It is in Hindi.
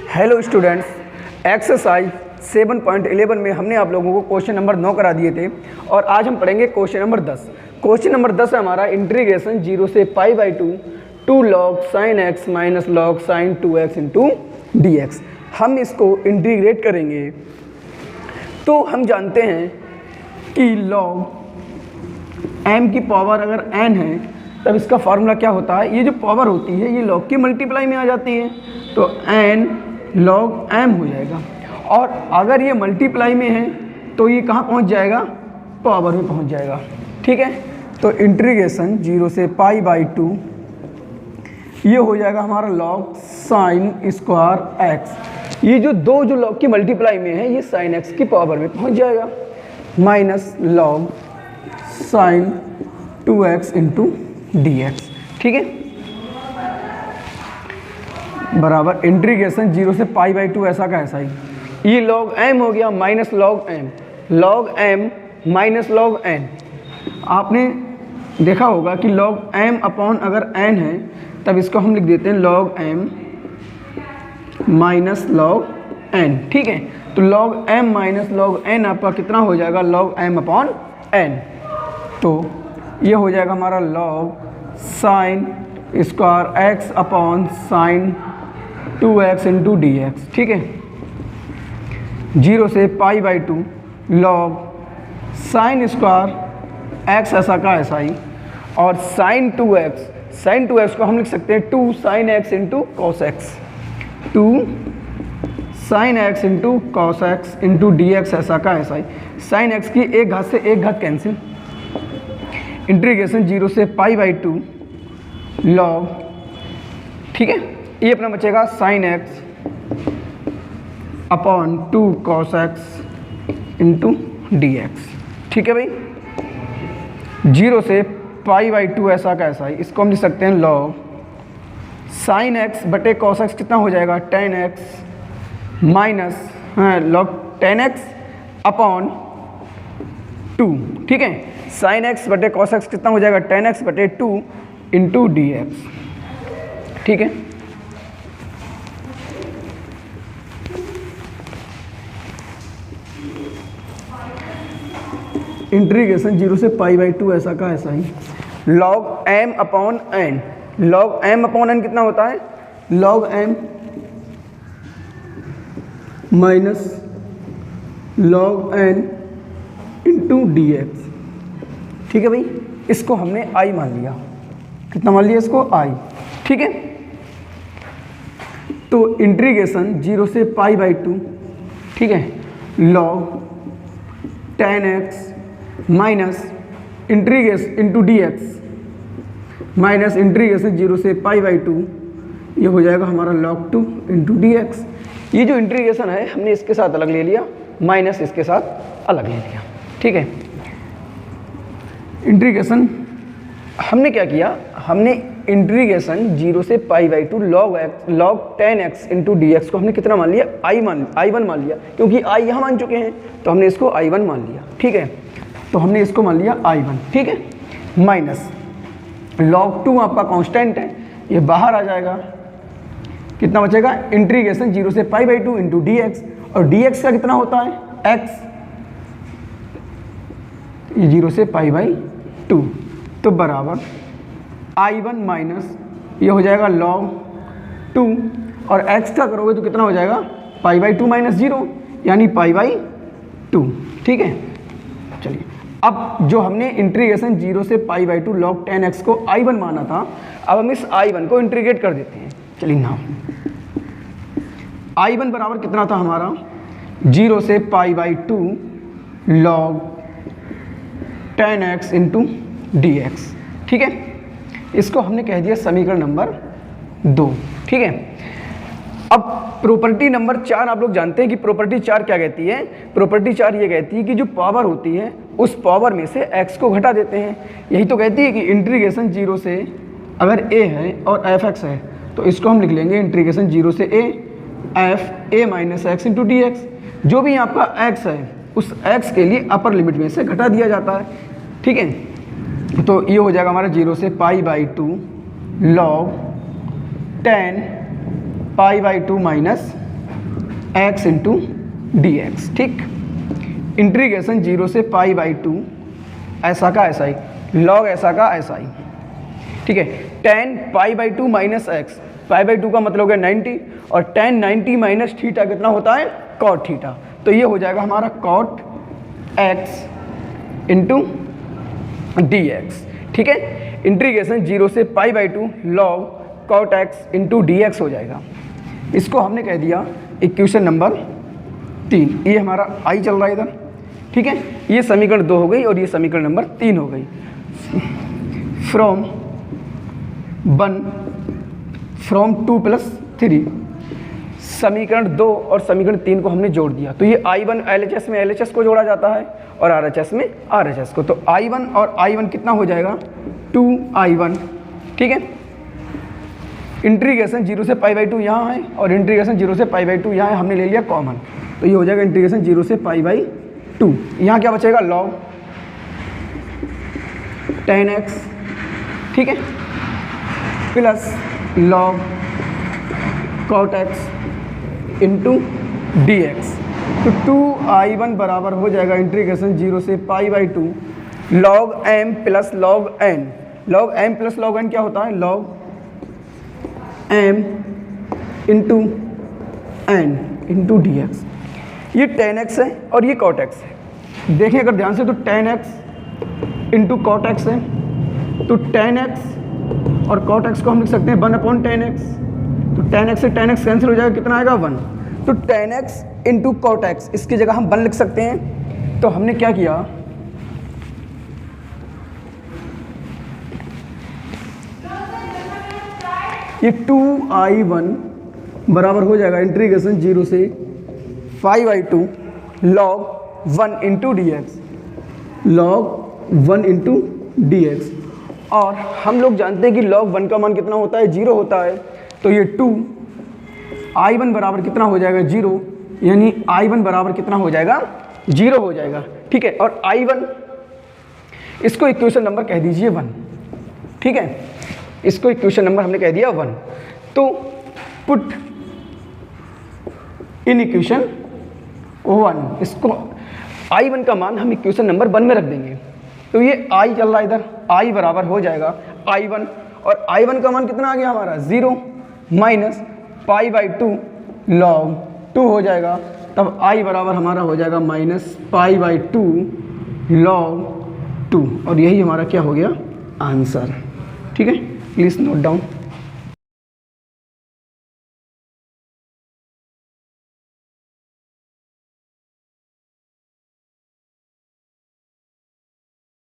हेलो स्टूडेंट्स, एक्सरसाइज 7.11 में हमने आप लोगों को क्वेश्चन नंबर 9 करा दिए थे और आज हम पढ़ेंगे क्वेश्चन नंबर 10। क्वेश्चन नंबर 10 है हमारा इंटीग्रेशन 0 से π/2 log sin x minus log sin 2x into dx। हम इसको इंटीग्रेट करेंगे तो हम जानते हैं कि log m की पावर अगर n है तब इसका फार्मूला क्या होता है। ये जो पावर होती है ये log की मल्टीप्लाई में आ जाती है तो n log m हो जाएगा और अगर ये मल्टीप्लाई में है तो ये कहाँ पहुँच जाएगा, पावर में पहुँच जाएगा। ठीक है, तो इंटीग्रेशन 0 से π/2 ये हो जाएगा हमारा log sin स्क्वायर x। ये जो log की मल्टीप्लाई में है ये sin x की पावर में पहुँच जाएगा minus log sin 2x into dx। ठीक है, बराबर इंटीग्रेशन 0 से π/2 ऐसा का ऐसा ही। ये log m हो गया minus log m minus log n। आपने देखा होगा कि log m अपॉन अगर n है तब इसको हम लिख देते हैं log m minus log n। ठीक है, तो log m minus log n आपका कितना हो जाएगा, log m अपॉन n। तो ये हो जाएगा हमारा log sin square x upon sin 2x into dx। ठीक है, 0 से π/2 log sin स्क्वायर x ऐसा का ऐसा ही और sin 2x को हम लिख सकते हैं 2 sin x into cos x, 2 sin x into cos x into dx ऐसा का ऐसा ही। sin x की एक घात से एक घात कैंसिल। इंटीग्रेशन 0 से π/2 log, ठीक है, ये अपना बचेगा sin x upon 2 cos x into dx। ठीक है भाई, 0 से π/2 ऐसा का ऐसा ही, इसको हम लिख सकते हैं log sin x बटे cos x कितना हो जाएगा, tan x minus log tan x upon 2। ठीक है, sin x बटे cos x कितना हो जाएगा, tan x बटे 2 इंटू dx। ठीक है, इंटीग्रेशन 0 से π/2 ऐसा का ऐसा ही log m upon n। log m upon n कितना होता है, log m minus log n into dx। ठीक है भाई, इसको हमने i मान लिया। कितना मान लिया इसको, i। ठीक है, तो इंटीग्रेशन 0 से π/2, ठीक है, log tan x minus integration into dx minus integration 0 से π/2 ये हो जाएगा हमारा log 2 इंटू dx। ये जो इंटीग्रेशन है हमने इसके साथ अलग ले लिया माइनस इसके साथ अलग ले लिया। ठीक है, इंटीग्रेशन हमने क्या किया, हमने इंटीग्रेशन 0 से π/2 log tan x into dx को हमने कितना मान लिया, i1 मान लिया, क्योंकि i यहाँ मान चुके हैं तो हमने इसको i1 मान लिया। ठीक है, तो हमने इसको मान लिया i1। ठीक है, माइनस log 2 आपका कांस्टेंट है, ये बाहर आ जाएगा, कितना बचेगा, इंटीग्रेशन 0 से π/2 इंटू dx और dx का कितना होता है, x, ये 0 से π/2 तो बराबर i1 माइनस ये हो जाएगा log 2 और x का करोगे तो कितना हो जाएगा, π/2 माइनस 0 यानी π/2। ठीक है, चलिए अब जो हमने इंटीग्रेशन 0 से π/2 log tan x को i1 माना था, अब हम इस i1 को इंटीग्रेट कर देते हैं। चलिए ना, i1 बराबर कितना था हमारा, 0 से π/2 log tan x into dx। ठीक है, इसको हमने कह दिया समीकरण नंबर 2। ठीक है, अब प्रॉपर्टी नंबर 4 आप लोग जानते हैं कि प्रॉपर्टी 4 क्या कहती है। प्रॉपर्टी 4 ये कहती है कि जो पावर होती है उस पावर में से x को घटा देते हैं। यही तो कहती है कि इंटीग्रेशन 0 से अगर a है और fx है तो इसको हम लिख लेंगे इंटीग्रेशन 0 से a f a minus x into dx। जो भी आपका x है उस x के लिए अपर लिमिट में से घटा दिया जाता है। ठीक है, तो ये हो जाएगा हमारा 0 से π/2 log tan π/2 minus x into D X. ठीक, इंटीग्रेशन 0 से पाई बाई 2 ऐसा का ऐसा ही, लॉग ऐसा का ऐसा ही। ठीक है, tan pi by 2 minus x, pi by 2 का मतलब हो गया 90, और tan 90 माइनस थीटा कितना होता है, cot थीटा। तो ये हो जाएगा हमारा cot x into D X. ठीक है, इंटीग्रेशन 0 से pi by 2 log cot x into D x हो जाएगा। इसको हमने कह दिया इक्वेशन नंबर 3। ये हमारा आई चल रहा है इधर। ठीक है, ये समीकरण 2 हो गई और ये समीकरण नंबर 3 हो गई। फ्रॉम 2 प्लस 3, समीकरण 2 और समीकरण 3 को हमने जोड़ दिया। तो ये I1 LHS में LHS को जोड़ा जाता है और RHS में RHS को। तो I1 और I1 कितना हो जाएगा, 2I1। ठीक है, इंटीग्रेशन 0 से पाई बाई 2 यहाँ है और इंटीग्रेशन 0 से पाई बाई 2 यहाँ है, हमने ले लिया कॉमन। तो ये हो जाएगा इंटीग्रेशन 0 से पाई बाई 2। यहाँ क्या बचेगा, लॉग tan x, ठीक है, plus log cot x into D x. तो 2I1 बराबर हो जाएगा इंटीग्रेशन 0 से pi by 2 log m plus log n। Log m plus log n क्या होता है, log m into n into D x. ये tan x है और ये cot x है। देखें अगर ध्यान से, तो tan x into cot x है, तो tan x और cot x को हम लिख सकते हैं 1/tan x। तो tan x से tan x कैंसिल हो जाएगा, कितना आएगा 1। तो tan x into cot x, इसकी जगह हम 1 लिख सकते हैं। तो हमने क्या किया, ये 2I1 बराबर हो जाएगा इंटीग्रेशन 0 से pi by 2 log 1 into D x, log 1 into D x. और हम लोग जानते हैं कि log 1 का मान कितना होता है, 0 होता है। तो ये 2I1 बराबर कितना हो जाएगा, 0, यानी I1 बराबर कितना हो जाएगा, 0 हो जाएगा। ठीक है, और I1 इसको इक्वेशन नंबर कह दीजिए 1। ठीक है, इसको इक्वेशन नंबर हमने कह दिया 1। तो पुट इन इक्वेशन 1, इसको I1 का मान हम इक्वेशन नंबर 1 में रख देंगे। तो ये I चल रहा है इधर, I बराबर हो जाएगा I1, और I1 का मान कितना आ गया हमारा, 0 माइनस पाई बाई 2 लॉग 2 हो जाएगा। तब I बराबर हमारा हो जाएगा माइनस पाई बाई 2 लॉग 2, और यही हमारा क्या हो गया, आंसर। ठीक है, प्लीज़ नोट डाउन।